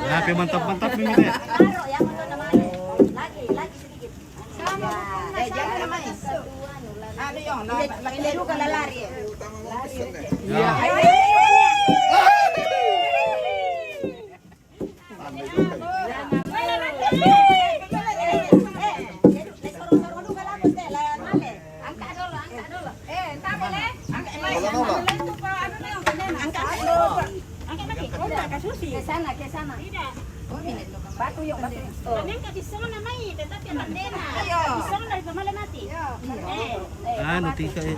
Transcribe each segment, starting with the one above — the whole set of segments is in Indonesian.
Tapi mantap-mantap ini deh. Lagi sedikit. Jangan namanya. Ini dulu kalau lari. Ya. Ke sana. Tidak. Batu yuk, batu. Nangka di sana mai, tetapi bandena. Di sana dari pemala mati. Nanti kayak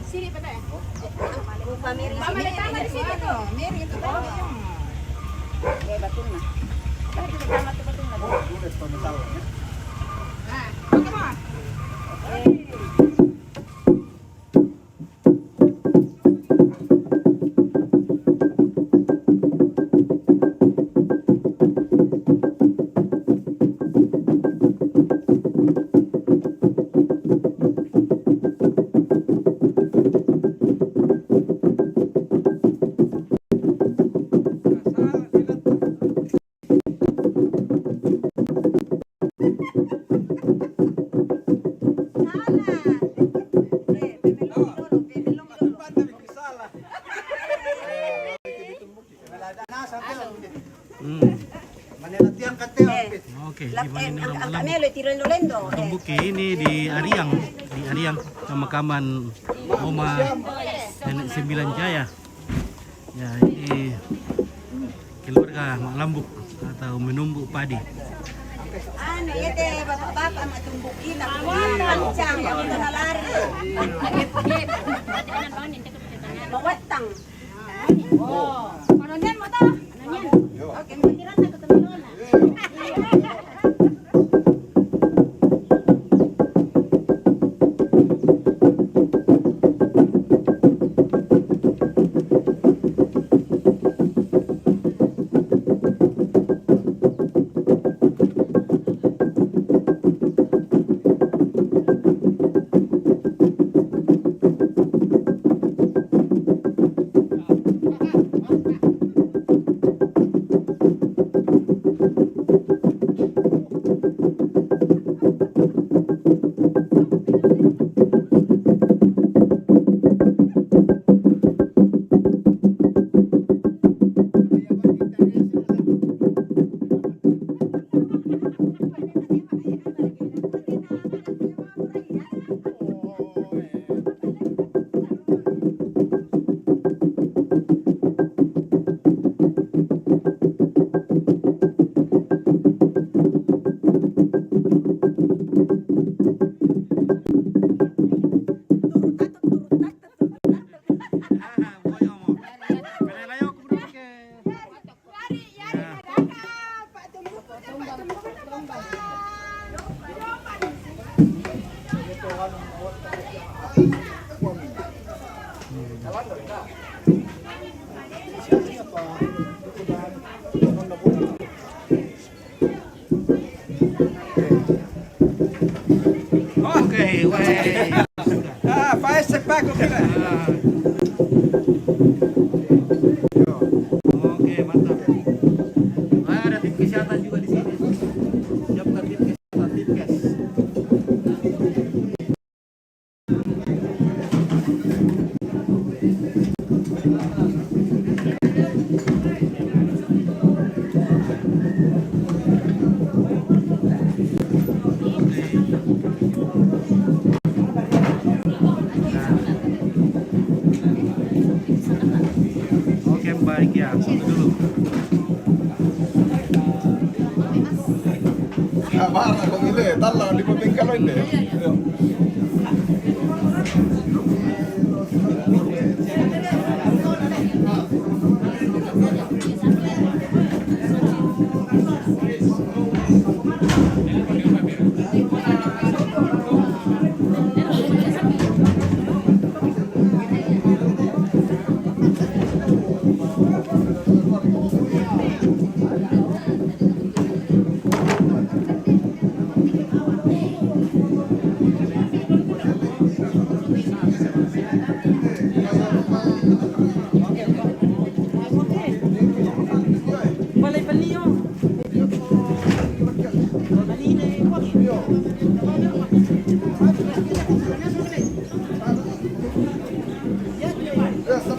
Sini pada. Lupa miring. Mama ditambah di sini tuh. Miring itu. Batu nah. Tadi ditambah tuh batu nah. Nah, come on. Oke, Tumbuki ini di Ariang pemakaman Oma Nenek Sembilan Jaya. Ya, ini keluarga Mak Lambuk atau menumbuk padi. Ano, yete bapak-bapak matumbukin ako. Pancang, ako na lari. Mawatang. Oh. Manonyan mo to? Manonyan. Okay, matiran na ko tumulong na. Oke, Faz sepak oke. Oke, mantap. Ada tim kesehatan juga di sini. Siapkan tim kesehatan, tim kes. Kabar kung hindi, tala di pa bingkalo hindi.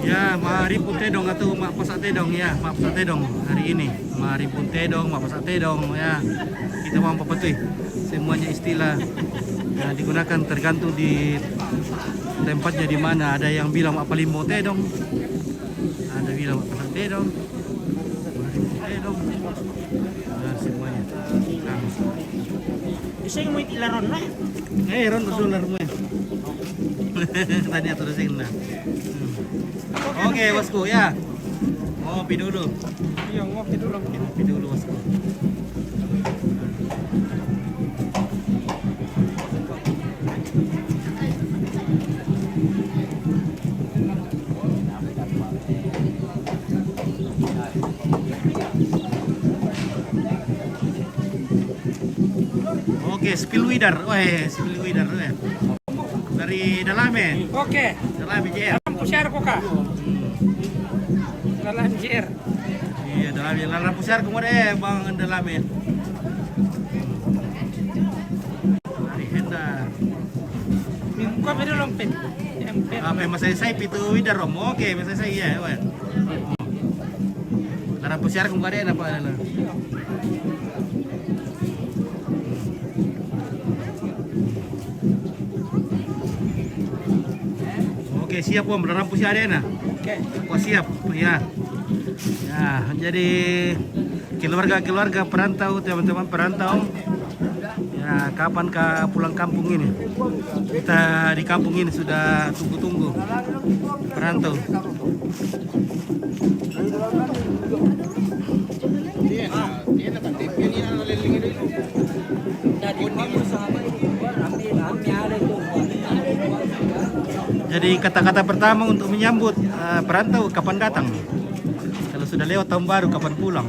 Ya, maripun tedong atau mak pasak tedong ya, mak pasak tedong hari ini. Maripun tedong, mak pasak tedong ya. Kita mau apa tuh? Semuanya istilah yang digunakan tergantung di tempatnya di mana. Ada yang bilang mak palimbo tedong, ada bilang mak pasak tedong, maripun tedong. Nah, semuanya. Bisa yang mau ilaron lah. Ron terus ular mo. Tadi terusin na. Oke, bosku ya. Ngopi dulu. Iya, ngopi dulu. Ngopi dulu, bosku. Oke, spillwidar. Spillwidar. Dari Dalame. Oke. Dalame JR. Lampu share kok, Kak. Dalam JR. Iya, Dalame. Lampu share kemarin Bang Dalame. Dari Hendar. Minggu apa dia lompet? Apa masay say pitu widar rom. Oke, masay say ya, wan. Lampu share kemarin apa lah? Oke, siap Om, lampu si Arena. Oke. Oh, siap, ya. Ya, jadi keluarga-keluarga perantau, teman-teman perantau. Ya, kapan pulang kampung ini? Kita di kampung ini sudah tunggu-tunggu perantau. Jadi kata-kata pertama untuk menyambut perantau kapan datang? Kalau sudah lewat tahun baru kapan pulang?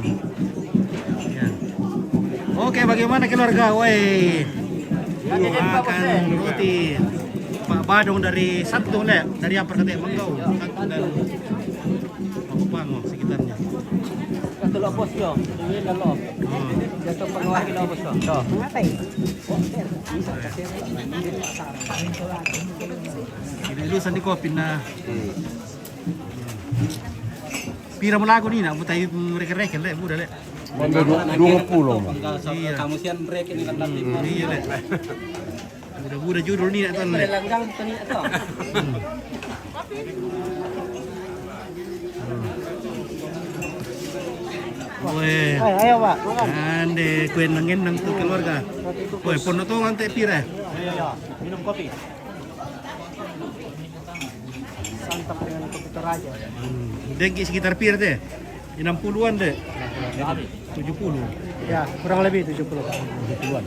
Ya. Oke, bagaimana keluarga? Woi, makan roti Pak Badong dari Sabtu le, dari apa kata Manggau, Sabtu dan Pango sekitarnya. Kalau bos yo, ini kalau jatuh pengawas kita bos yo. Tuh. Ngapain? Ini dulu sandi kopi na. Pira mo lago ni na, butay mereka-reka le, muda le. 20. Iya. Kamu sian break ini kan nanti. Iya le. Muda-muda judul ni nak tan le. Langgang tani itu. Weh. Ayo, Pak. Ande kuen nang tu keluarga. Weh, pon to ante pira. Ayo, minum kopi. Santap dengan kopi Toraja. Dengki sekitar pira teh? 60-an deh. 70. Ya, kurang lebih 70. 70-an.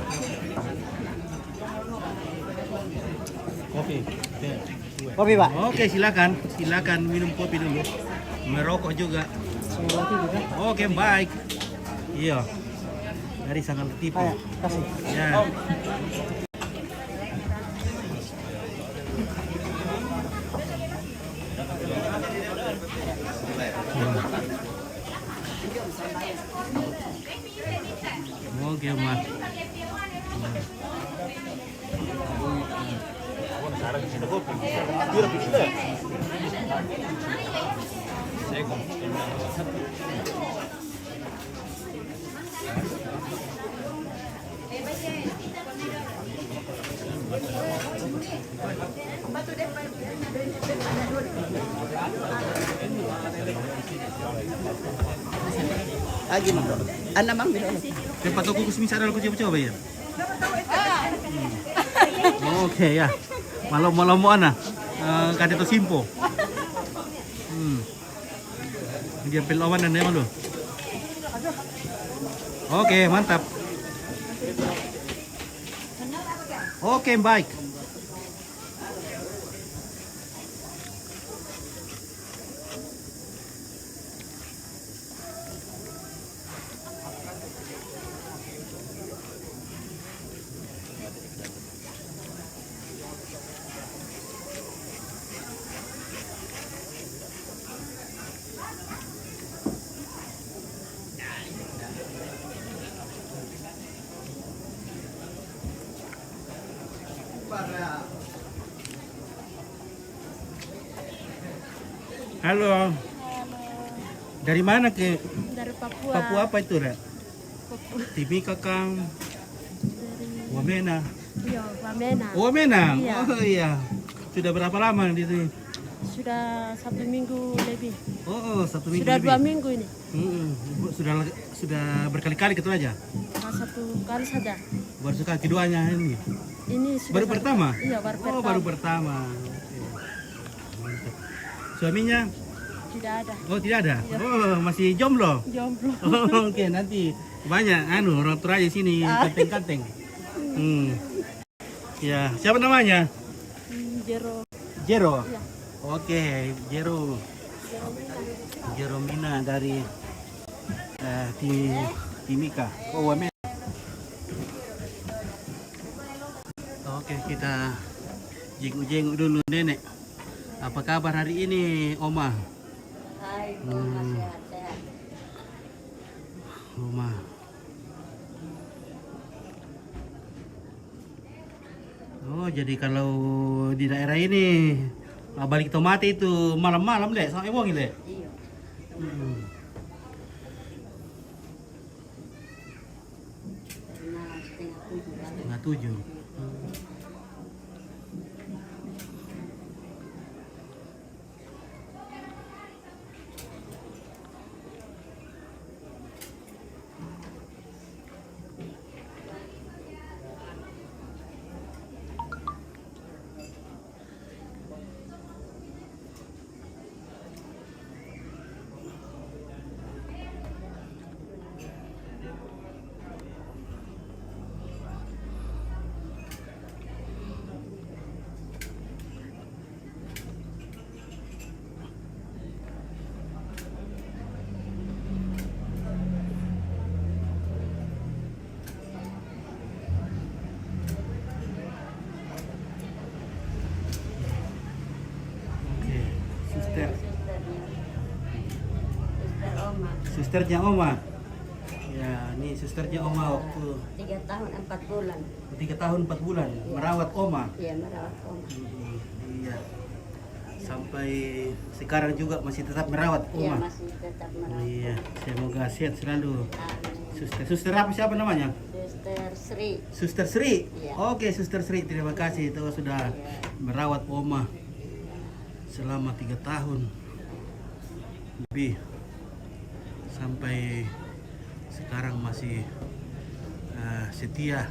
Kopi. Kopi, Pak. Oke, silakan minum kopi dulu. Merokok juga. Oke, baik. Iya. Dari sangat tipu. Ayo, kasih. Ya. Oke, Mas. Lagi, Mas. Anamang bilo. Tempat toko kusmisara ko coba-coba ya. Oke ya. Malam-malam mo ana. Kadito simpo. Dia pelawan dan malu. Oke, mantap. Oke, baik. Halo. Dari mana ke? Dari Papua. Papua apa itu, Rek? Timika Kang. Wamena. Iya, Wamena. Wamena. Iya. Oh iya. Sudah berapa lama di sini? Sudah 1 minggu lebih. Oh, 1 minggu Sudah lebih. 2 minggu ini. Ibu sudah berkali-kali ketemu aja. Cuma 1 kali saja. Baru sekali keduanya ini. Ini sudah Baru pertama? Iya, baru pertama. Oh, baru pertama. Oke. Mantap. Suaminya? Tidak ada. Oh, tidak ada. Iya. Oh, masih jomblo. Jomblo. Oh, oke, nanti banyak orang tua di sini kanteng-kanteng. Ya, siapa namanya? Jero. Jero. Iya. Oke, Jero. Jero Mina dari Timika. Oh, Wamen. Oke, kita jenguk-jenguk dulu nenek. Apa kabar hari ini, Oma? Hai, sehat-sehat. Oma. Oh, jadi kalau di daerah ini balik tomate itu malam-malam deh, sampai wong deh. Iya. Karena setengah 7 kan. 7. Oke, suster. Suster Oma. Susternya Oma. Ya, ini susternya Oma waktu 3 tahun 4 bulan. 3 tahun 4 bulan merawat Oma. Iya, merawat Oma. Iya. Sampai sekarang juga masih tetap merawat Iya, Oma. masih tetap merawat. Iya, semoga sehat selalu. Amin. Suster apa siapa namanya? Suster Sri. Suster Sri. Iya. Oke, Suster Sri, terima kasih itu sudah merawat Oma selama 3 tahun lebih sampai sekarang masih setia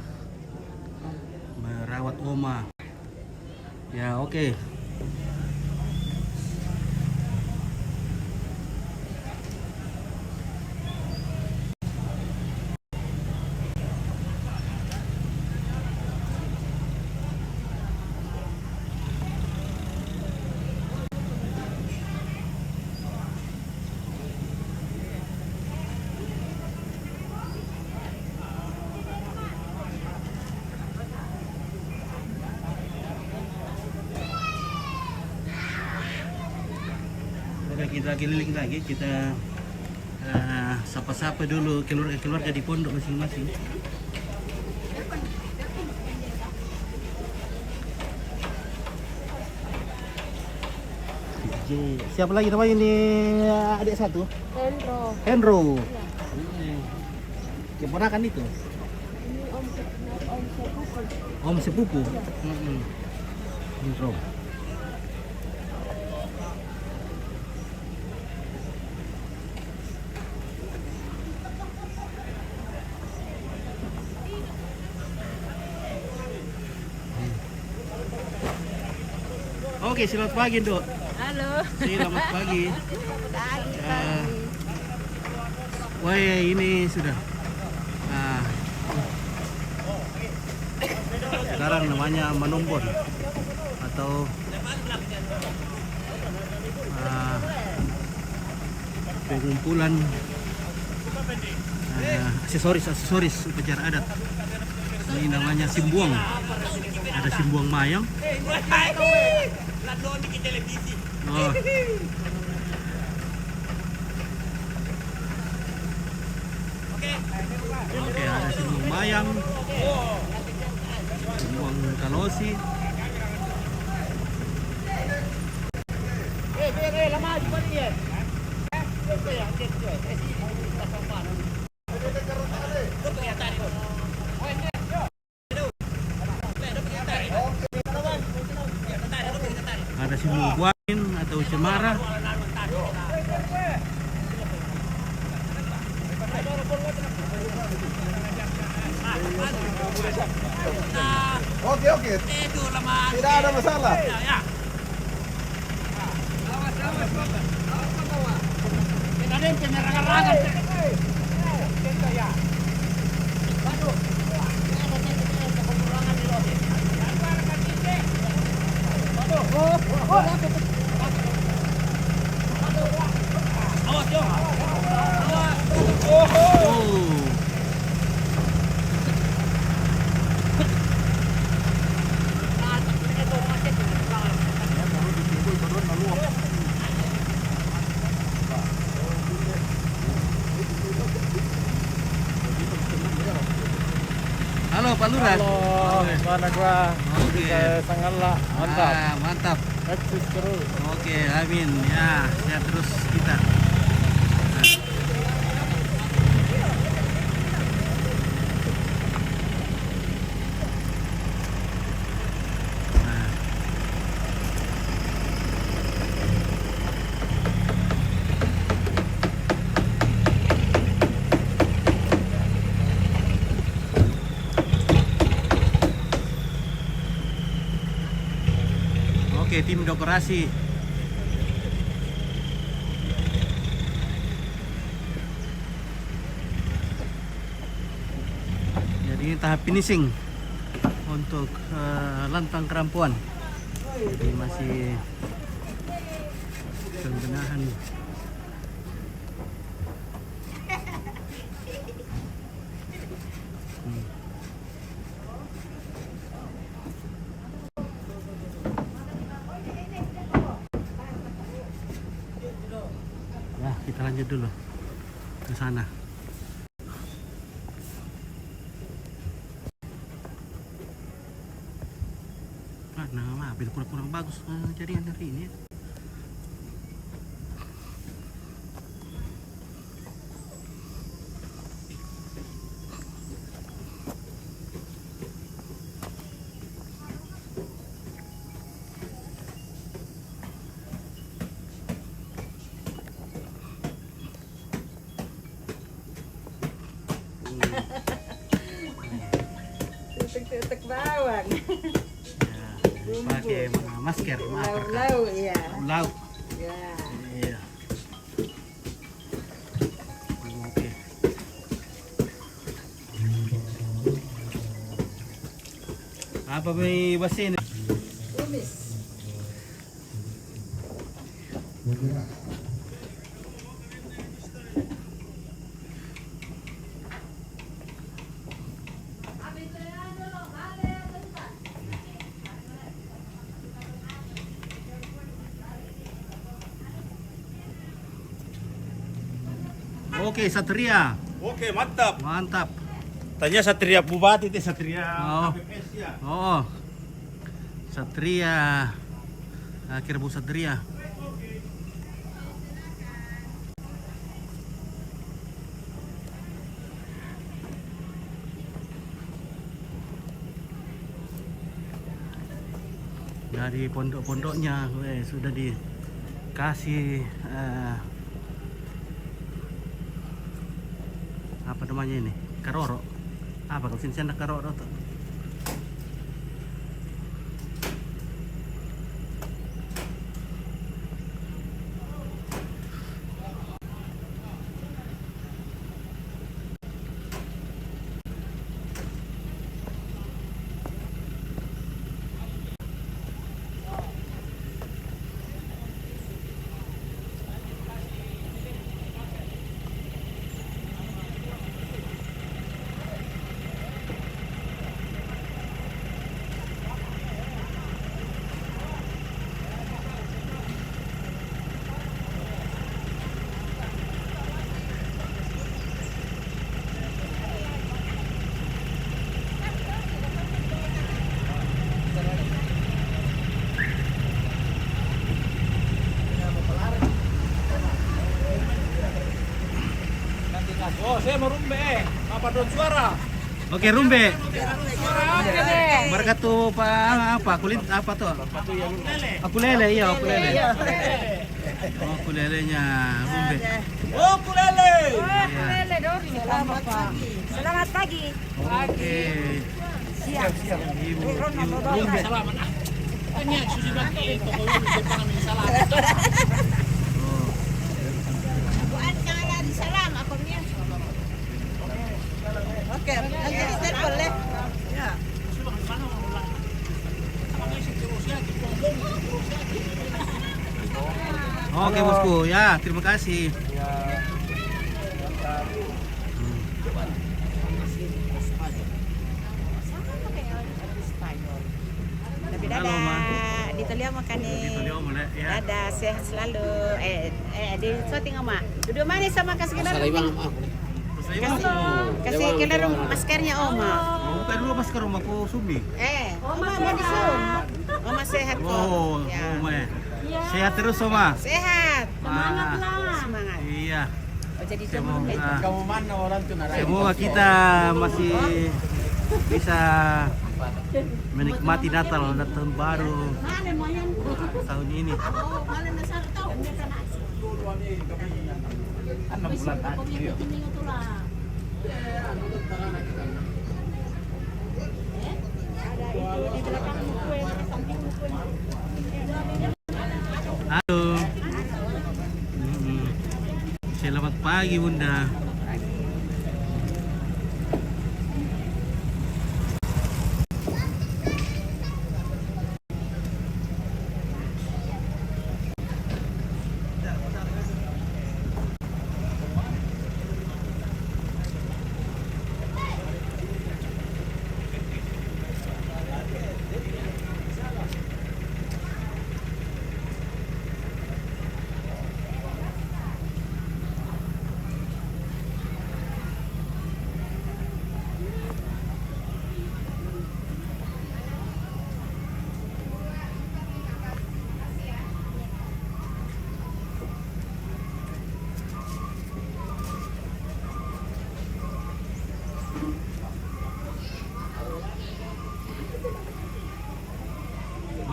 merawat Oma. Ya, oke. Kita keliling lagi, kita sapa-sapa dulu keluarga di pondok masing-masing. Siapa lagi namanya ini, adik satu? Hendro. Henro. Keponakan itu? Ini Om Sepupu. Om sepupu. Henro. Oke, selamat pagi, Dok. Halo. Selamat pagi. Pagi. Wah, ya, ini sudah. Nah, sekarang namanya Manumbon atau pengumpulan aksesoris upacara adat. Ini namanya simbuang. Ada simbuang mayang. Oh. Oke, ada simbuang mayang, simbuang kalosi. Ada simbuang buangin atau cemara. Oke, oke. Tidak ada masalah. Oh. Halo Pak Lurah. Halo, mana gua? Oke. Sangatlah mantap. Mantap. Eksis terus. Oke, amin. Ya, sehat terus kita. Nah. Oke, tim dekorasi. Jadi ini tahap finishing untuk lantang kerampuan. Jadi masih pembenahan. Ya, kita lanjut dulu ke sana. Nah, hampir kurang bagus jadian hari ini. Tutuk bawang. Ya, pakai masker, Lauk-lauk ya. lauk. Ya. Iya. Oke. Apa may basin? Tumis. Oke, Satria. Oke, mantap. Mantap. Tanya Satria Bupati, itu Satria Oh. KPPS ya. Oh. Satria. Akhir Bu Satria. Dari pondok-pondoknya sudah dikasih apa namanya ini, karoro. Apa kalau sini ada karoro tuh? paduan suara. Oke, Rumbe. Berkatu apa? Kulit apa tuh? Ukulele, iya ukulele. Oh, ukulelenya Rumbe. Oh, kulele. Selamat pagi. Selamat pagi. Oke. Siap. Ibu Rumbe. Oke, nanti di boleh. Ya. Oke, bosku. Ya, terima kasih. Tapi Halo, Ma. di Tolia makan nih. Itu dia mulai ya. Dadah, sehat selalu. Di syuting Oma. Duduk manis sama kasih kelarung. Kasih kelarung maskernya Oma. Buka dulu masker rumahku Subi. Oma mau di Zoom. Oma sehat kok. Oh, Ya. Oma ya. Sehat terus, Oma. Sehat. Semangat. Semangat. Iya. Oh, jadi Semoga, Kamu mana orang tuh narai? semoga kita masih bisa menikmati Natal dan tahun baru tahun ini. Halo. Selamat pagi, Bunda.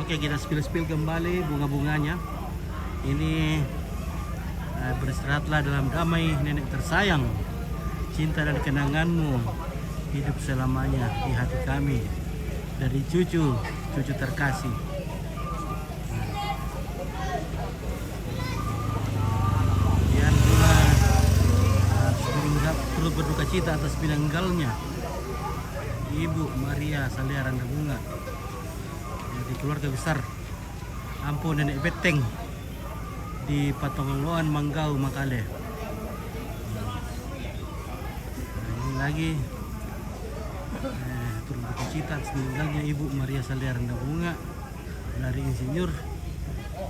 Oke, kita spill kembali bunga-bunganya. Ini beristirahatlah dalam damai nenek tersayang. Cinta dan kenanganmu hidup selamanya di hati kami. Dari cucu terkasih. Kemudian pula turut berduka cita atas meninggalnya Ibu Maria Saleh Randa Bunga di keluarga besar Ampun Nenek Beteng di Patongloan Manggau Makale. Nah, ini lagi turut berduka cita atas meninggalnya Ibu Maria Saleh Randa Bunga dari Insinyur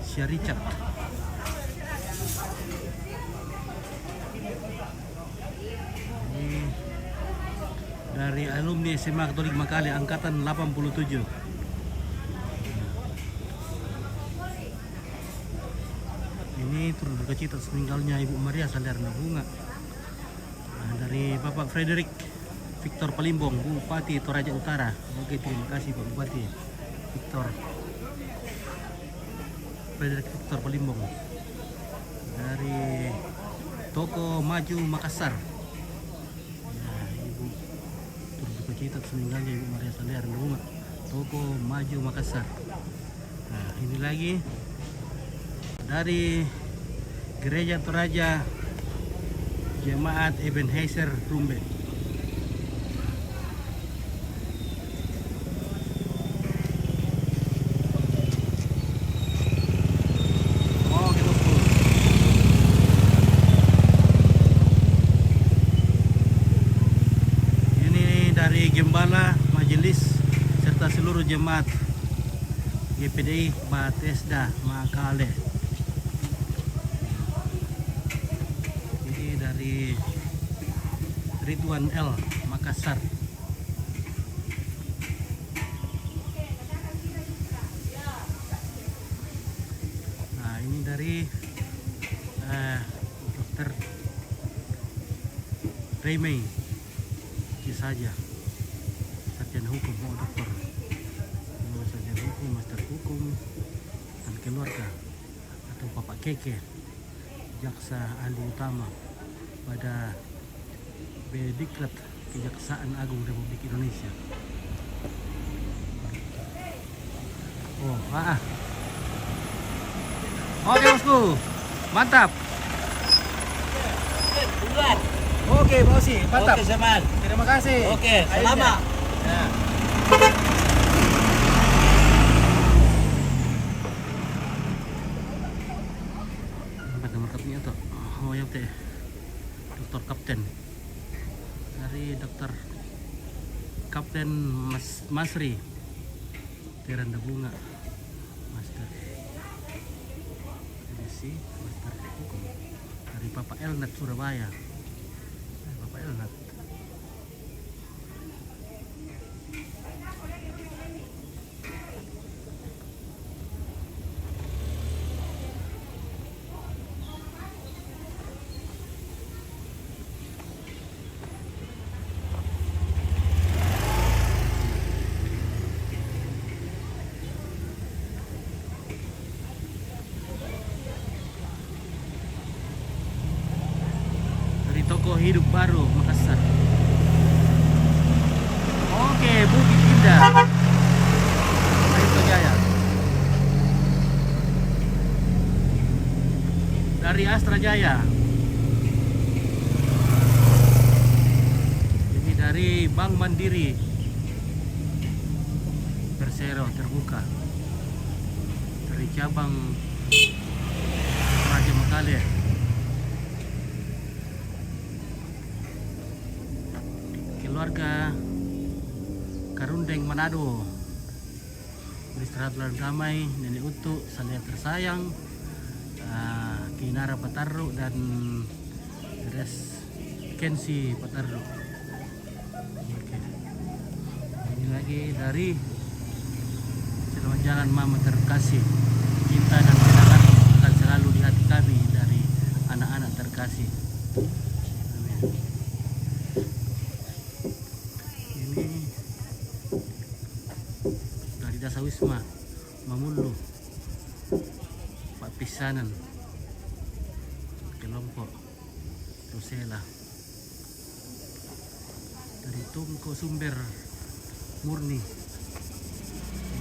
Syaricat. Ini dari alumni SMA Katolik Makale angkatan 87. Ini turut berduka cita atas meninggalnya Ibu Maria Saleh Randa Bunga. Nah, dari Bapak Frederick Victor Palimbong, Bupati Toraja Utara. Oke, terima kasih Pak Bupati Victor Frederick Victor Palimbong. Dari Toko Maju Makassar. Nah, Ibu turut berduka cita atas meninggalnya Ibu Maria Saleh Randa Bunga, Toko Maju Makassar. Nah, ini lagi dari Gereja Toraja Jemaat Ebenezer Rumbe. Ini dari Gembala Majelis serta seluruh jemaat GPDI Batesda Makale. Dari Ridwan L Makassar. Nah, ini dari Dr. Raymay saja sarjana hukum, dokter, sarjana hukum, master hukum, dan keluarga, atau Bapak Keke, jaksa ahli utama pada Bediklat Kejaksaan Agung Republik Indonesia. Oke bosku, mantap. Oke bosi, mantap. Oke, Zaman. Terima kasih. Oke, selamat. Ya. Nama lengkapnya tuh. Oh ya teh. Dokter Kapten. Dari Dokter Kapten Masri. Tiranda Bunga. Master. Edisi Master Hukum. Dari Bapak Elnat Surabaya. Bapak Elnat. Toko Hidup Baru Makassar. Oke, Bukit Indah, Pelita Jaya. Dari Astra Jaya. Ini dari Bank Mandiri Persero terbuka. Dari cabang Raja Makale. Keluarga Karundeng Manado, beristirahat bulan damai, nenek utuh, salia tersayang, Kinara Patarru dan Res Kensi Patarru. Oke. Ini lagi dari Selamat Jalan Mama Terkasih, cinta dan kenangan akan selalu di hati kami dari anak-anak terkasih. Amin. Dari Dasa Wisma Mamulu, Pak Pisanan, Kelompok Rosela. Dari Tungko Sumber Murni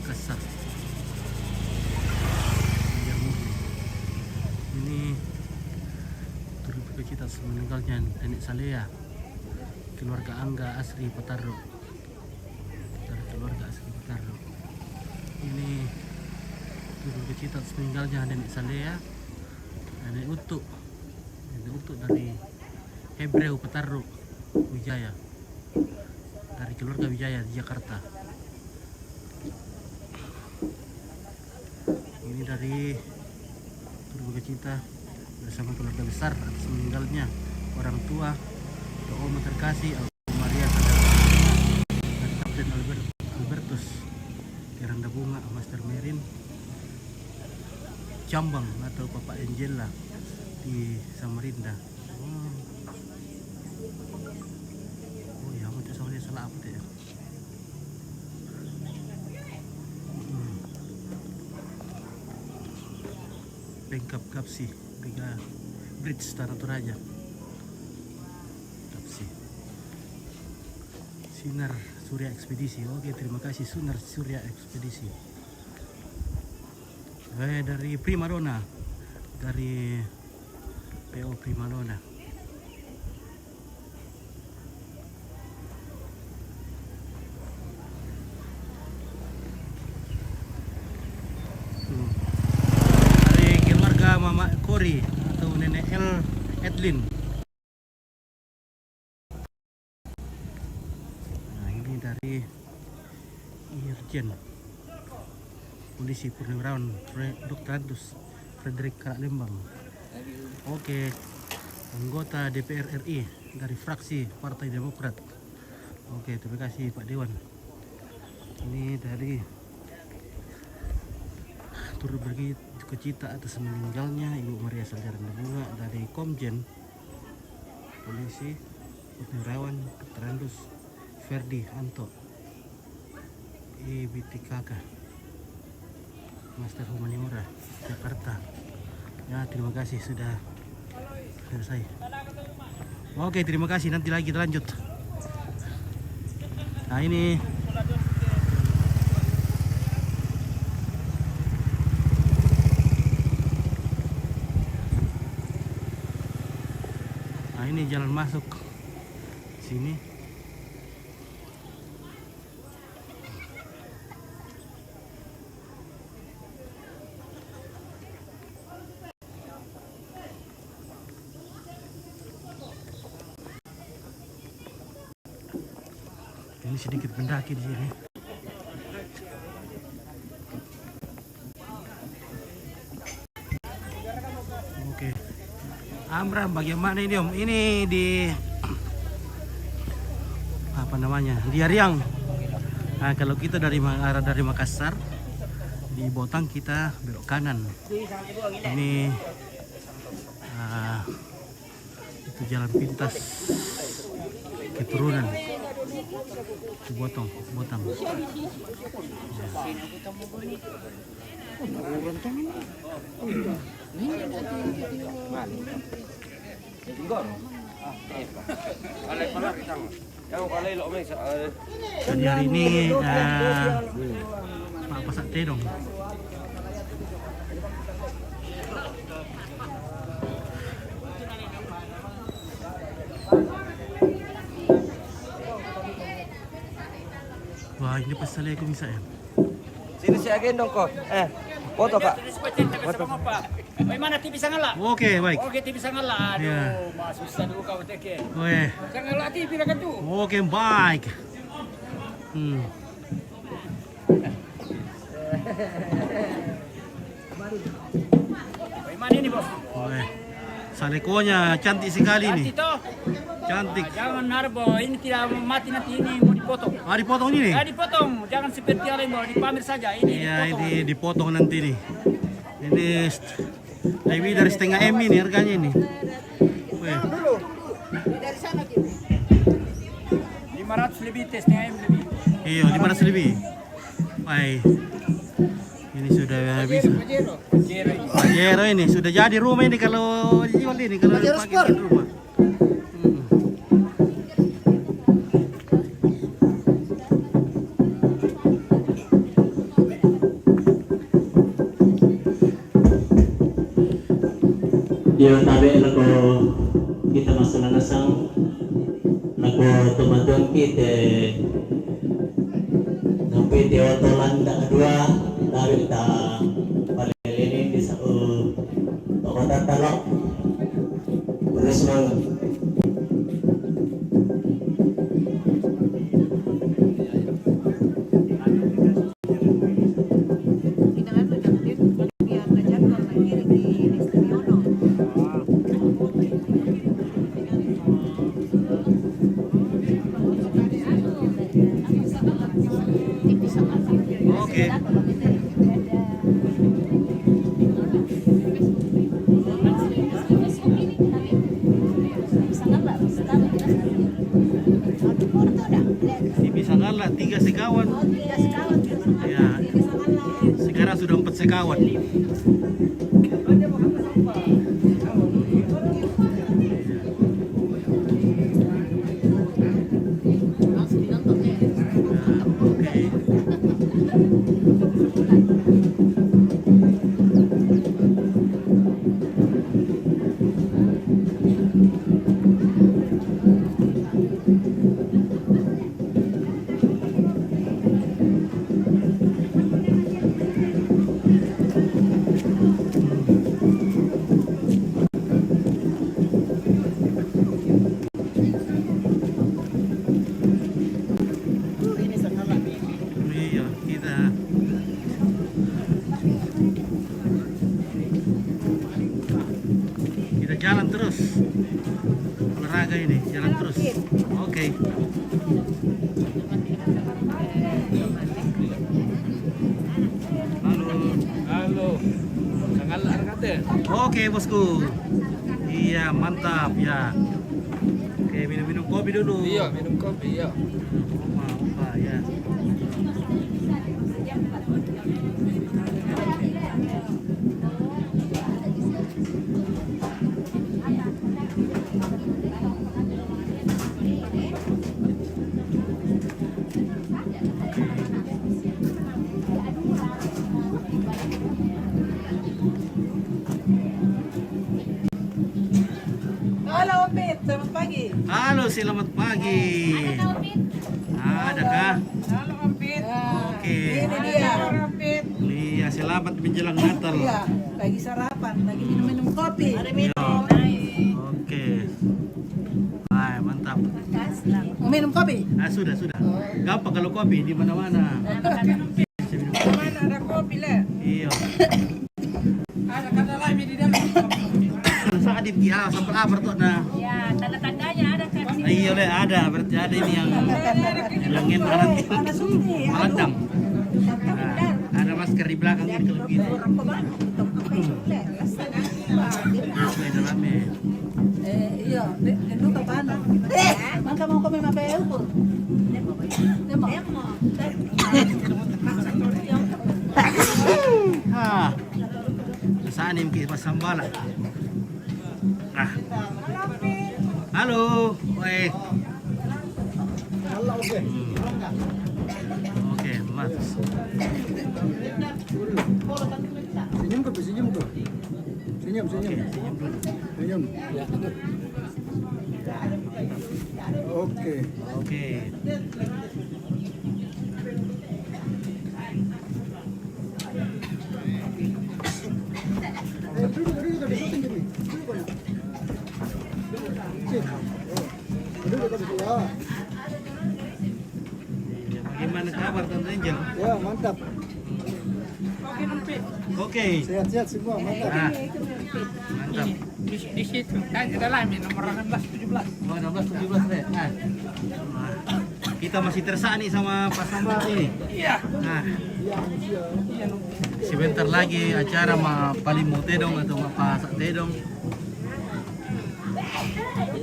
Makassar. Ini turut berduka cita meninggalnya Nenek Salea, keluarga Angga Asri Patarru. Dari keluarga Asri Patarru. Ini turut berduka cita meninggalnya Nenek Salea, Nenek Utuk dari Hebreu Patarru Wijaya, dari keluarga Wijaya di Jakarta. Ini dari turut berduka cita bersama keluarga besar atas meninggalnya orang tua Oma Terkasih Maria Saudara dan Kapten Albertus Tiranda Bunga, Master Merin Cambang atau Papa Angela di Samarinda. Oh ya, macam soalnya salah apa ya. Pengkap Kapsi Briga Bridge Tanah Toraja. Kapsi Sinar Surya Ekspedisi. Oke, terima kasih Sinar Surya Ekspedisi. Dari Primadona, dari PO Primadona. Dari keluarga Mama Kori atau Nenek Edlin. Nah, ini dari Irjen Polisi Purnawirawan Dr. Andus Frederick Lembang. Oke, anggota DPR RI dari fraksi Partai Demokrat. Oke, terima kasih Pak Dewan. Ini dari turut berduka cita atas meninggalnya Ibu Maria Saudara Bunga dari Komjen Polisi Purnawirawan Dr. Andus Ferdi Anto IBTKK Master Humaniora Jakarta. Ya, terima kasih sudah selesai. Oke, terima kasih, nanti lagi kita lanjut. Nah, ini jalan masuk sini. Ini sedikit pendaki di sini. Oke. Amram, bagaimana ini Om? Ini di apa namanya? Di Ariang. Nah, kalau kita dari arah dari Makassar di Botang kita belok kanan. Ini itu jalan pintas keturunan ke Botang. Jadi hari ini Pak Pasak Tedong. Wah, ini pasal aku bisa ya. Sini si agen dong kok. Foto Kak. Foto. Bagaimana TV Sangala? Oke, baik. Oke, TV Sangala. Aduh, Ya. susah dulu kau teke. Oke. Sangala TV lah tu. Oke, baik. Bagaimana ini, Bos? Oke. Salekonya cantik sekali nih. Nanti toh. Cantik. Jangan narbo, ini tidak mati nanti, ini mau dipotong. Ah, dipotong ini nih? Dipotong, jangan seperti yang lain, mau dipamer saja. Ini Iya, dipotong. ini dipotong nanti nih. Ini lebih dari setengah M ini harganya ini. Weh. 500 lebih, tes setengah M lebih. Iya, 500 lebih. Baik. Ini sudah bisa. Pajero ini sudah jadi rumah ini kalau dijual ini kalau dipakai di rumah. Dia tabe lagu kita masalah nasang lagu teman-teman kita nampi dia Tolanda kedua tabe kita paling ini di satu tokoh talak terus semangat. Oke. TV Sangala 3 sekawan. Ya. Sekarang sudah 4 sekawan. Iya, kita jalan terus. Olahraga ini, jalan terus. Oke. Halo. Sangala kata. Oke, bosku. Iya, mantap ya. Oke, minum-minum kopi dulu. Iya, minum kopi, iya. Halo, selamat pagi. Ada kah? Halo, Ampit. Oke. Ini dia. Ampit. Iya, selamat menjelang Natal. Iya, lagi sarapan, lagi minum-minum kopi. Oke. Hai, mantap. Mau minum kopi? Sudah. Gampang kalau kopi di mana-mana. Bisa minum kopi. Mana ada kopi, Le? Iya. Ada kata lain di dalam. Saat di sampai apa tuh nah? Ya, tanda-tandanya ada kan. Iya, Le, ada. Berarti ada ini yang bilangin nanti melandang. Nah, ada masker di belakang gitu gitu. Sesuai dalamnya. Iya, itu kapan? Maka mau kami mapel pun. Demo. Hah. Saan yung pasambala? Ah. Halo. Weh. Oke, mas. Senyum tuh. Senyum. Oke, senyum dulu. Senyum. Oke. Oke. Bagaimana kabar Tante Angel? Ya, mantap. Oke. Sehat-sehat semua, mantap. Nah, mantap. Di situ kan ada lain nomor 16 17. Oh, 16, 17 deh. Nah. Kita masih tersaan nih sama Pak Sambal ini. Iya. Nah. Sebentar lagi acara ma paling mau tedong atau ma pasak tedong.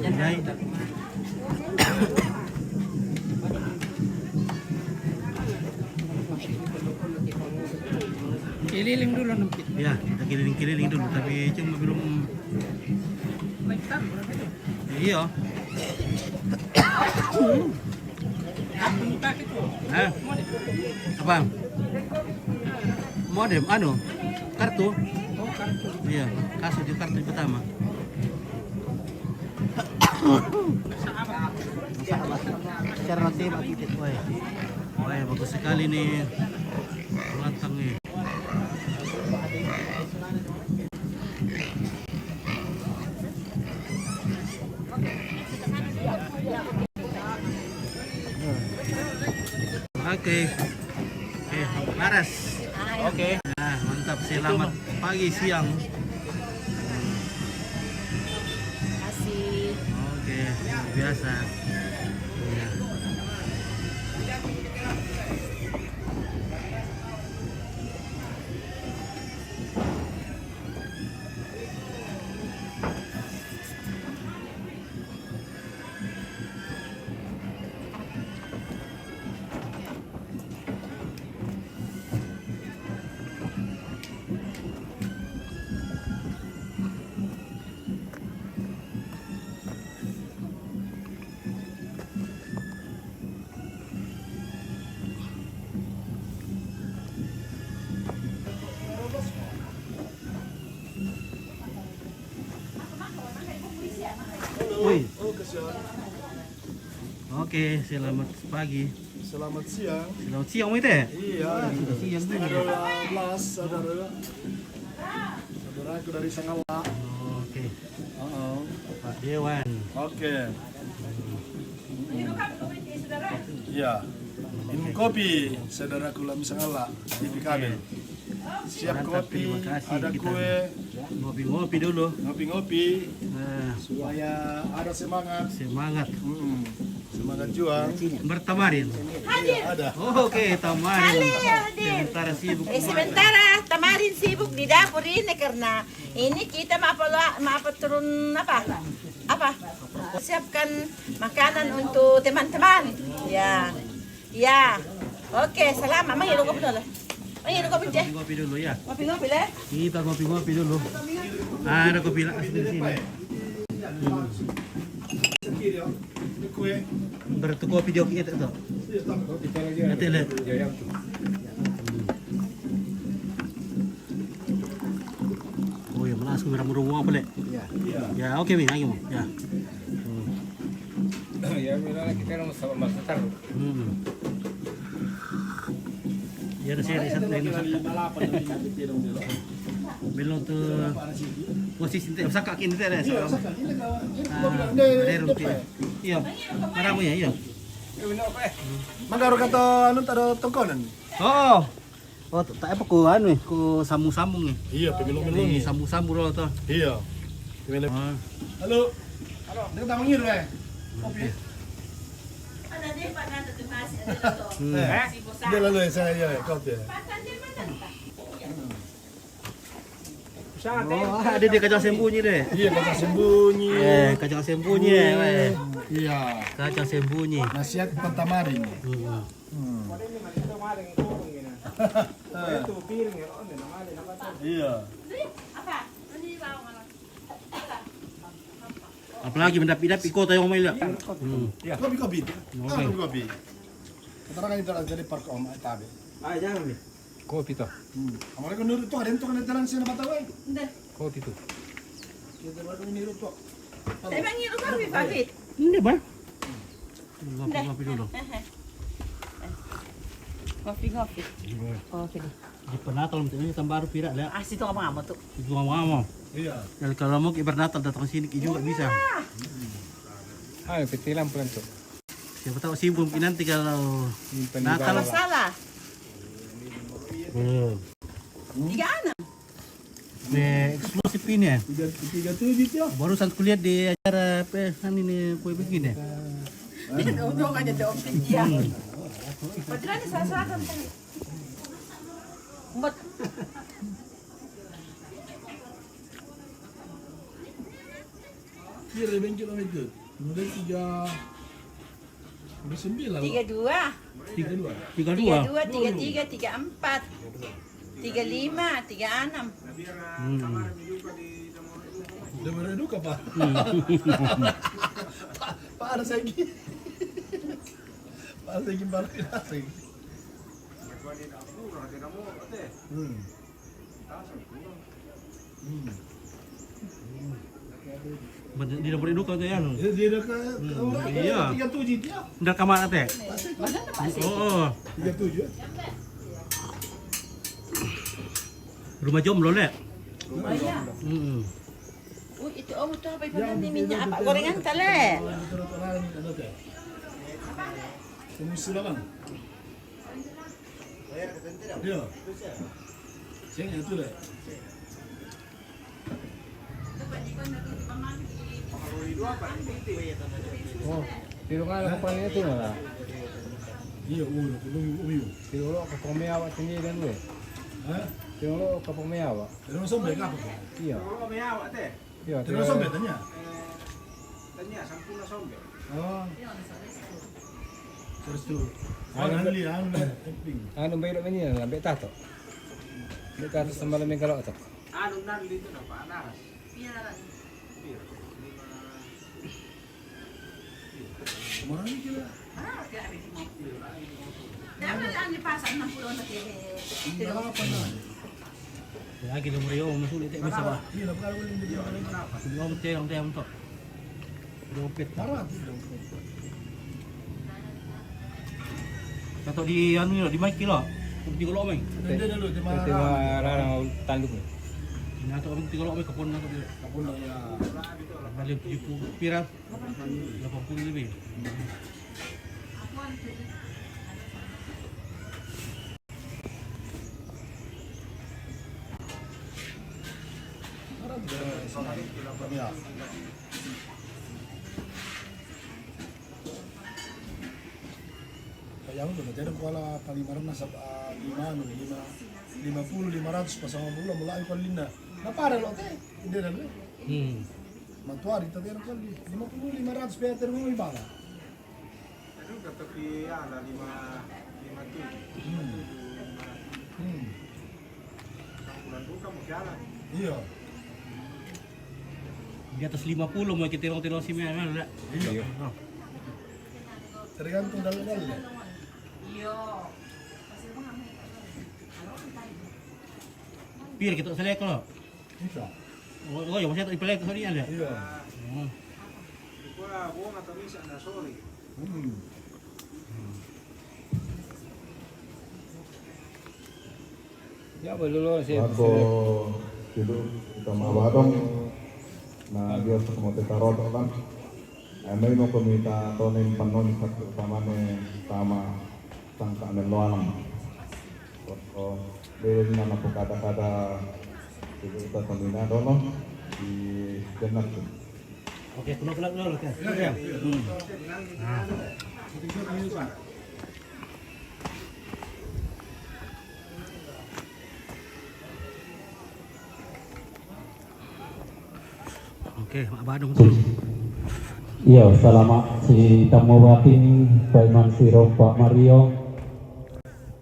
Jadi, Keliling dulu nempit. ya kita keliling-keliling dulu, tapi cuma belum. Iya. Nah, apa? Modem, kartu. Iya, kasih di kartu pertama. Cara nanti bagi titik, wah, bagus sekali nih, lantang nih. Oke, laras. Oke. Nah, mantap. Selamat pagi, siang. Kasih. Oke, biasa. Ya. Wih. Oke, selamat pagi. Selamat siang. Selamat siang, Wih teh. Iya. Sudah siang tuh. Blas, saudaraku dari Sangala. Oke. Pak Dewan. Oke. Iya. Minum kopi, saudaraku Lami Sangala di PKB. Siap Mantap, kopi, terima kasih. ada Kita kue, ngopi-ngopi dulu. ngopi-ngopi Nah, supaya ada semangat. semangat. Semangat juang. Bertamarin. Iya, ada. Oke, tamarin. Sementara sibuk. Sementara Tamarin sibuk di dapur ini karena ini kita turun apa? Siapkan makanan untuk teman-teman. Ya. Oke, selamat. Mahilu kopi dulu. Ngopi dulu ya. Kopi-kopi Le. Kita ngopi-ngopi dulu. Ada kopi lah di sini. Ini kue. Berarti kopi di kita itu. Nanti lihat. Oh ya, malas merah-merah apa le? Ya, oke Mi, ayo. Ya. Iya, bilang kita harus sama Mas Tar. Ya ada seri satu lagi belum tuh posisi itu sakak kini teh ada. Ada rumpi. Iya. Maramu ya, iya. Magaro kata anu tado tongkonan. Oh. Oh, tak apa ku anu ku sambung-sambung nih. Iya, pemilong-milong. Ini sambung-sambung lo tuh. Iya. Oh. Halo. Halo, dia tak mangir weh. Kopi. Ada deh Pak Nanda tuh masih ada tuh. Dia lalu saya ya, kopi. Oh, ada dia kacang sembunyi deh. Iya, kacang sembunyi. Kacang sembunyi weh. Iya. Kacang sembunyi. Nasihat pentamarin. Iya. Apalagi mendapi-dapi kota yang main. Kopi. Kopi. Keterangan itu dari park om tabe. Ah, jangan nih. Kopi tuh. Amalnya kan nurut tuh ada itu kan jalan sini mata weh. Kopi tuh. Kita baru nurut tuh. Emang itu kan Pak. Ini bang. Ngopi dulu. Ngopi. Oke deh. Di Pernatal ini tambah baru pirak lah. Ah, situ ngomong tuh. Itu ngomong. Iya. Kalau mau ke Pernatal datang sini juga bisa. Ah, petilan pulang tuh. Siapa tahu sibuk nanti kalau Natal Salah. belum. 36. Eksklusif ini ya. 37 ya. Barusan kulihat di acara ini kue begini. Dong aja tuh optik dia. Padahal ini salah kan. Mbak. Kira bengkel om itu. Mulai 9. 32. 32. 33, 34. 35, 36. Udah mana duka pak? Pak ada lagi. Pak ada lagi baru nasi. Di dapur itu kau ya. Dia dah ke Iya. 37 dia. Udah kamar teh. Oh. 37. Rumah jomblo le. Lumayan. Itu om tuh apa ibaratnya minyak apa gorengan kale. Komisi lah bang. Iya. Saya itu deh. Oh, tiro nga ako pa niya ito na. Iya, uyu. Tiro lo ako pumayawa tinggi dan we. Hah? Tiro lo ako pumayawa. Terus sampai apa? Iya. Iya, Terus sampai tanya. Oh. Terus tu. Anli. Ano ba ilo niya na beta to? Beta to sa malamig kalo to. Mana ni kira? Dapat ang lipasan ng pulo na tiri. Tidak apa nak. Ya kita meriyo masulit tak bisa bah. Iya, nak boleh dia kenapa? Belum teh untuk. Dompet. Parah. Kata di anu di mic kilo. Di kolok mai. Dia dulu di mana? Ito mararang tanduk ni. Ini atau orang di kolok mai kapon nak dia. Kapun dah ya. Balik 70 pira. 80 lebih. Ya. Yang tu jadi kuala palimaran nasab 50-500 pasang bulan mulai kuala linda. Napa ada lo teh? Ide dah le. Matuari tadi ada kuala 50-500 peter mau ibala. Iya. Di atas 50 mau kita tirong-tirong si mana ada. Iya. Tergantung dalam-dalam. Pir kita selek lo. Bisa. Oh, yang masih tak dipelek sorry ada. Iya. Ya belum sih. Ako tidur kita mawadong na Dios como te tarot kan. Ano yung kumita tonin panon sa sama ni sama sangka ng loalang. So, dahil na po kada tidur kita pamina dono di jenak. Oke, pulang dulu kan. Oke, Mak Badung tuh. Iya, selamat si tamu batin Pak Iman Siro Pak Mario.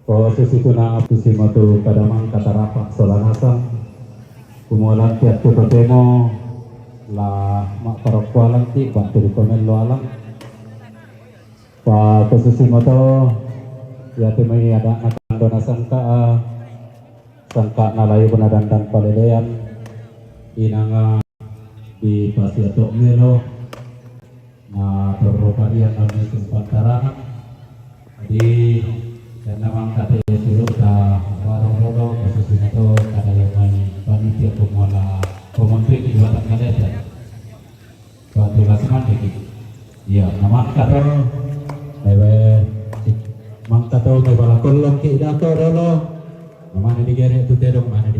Posisi tuna pusi motu kadamang kata rapak solanasa. Kumulan tiap tu temo la mak parokwalang ti Pak turi komen lo alang. Pak posisi moto ya temui ada nakan dona sangka nalayu penadan dan palelean inanga di Pasir Tok Melo na berrokadian kami sempantara di dan namang kate suluk da warong-warong posisi itu kada yang panitia pemula pementri di Batak Malaysia batu lasangan lagi iya nama kata ewe mang tato me bala kolong ki dato dolo nama ni digere tu tedong mana di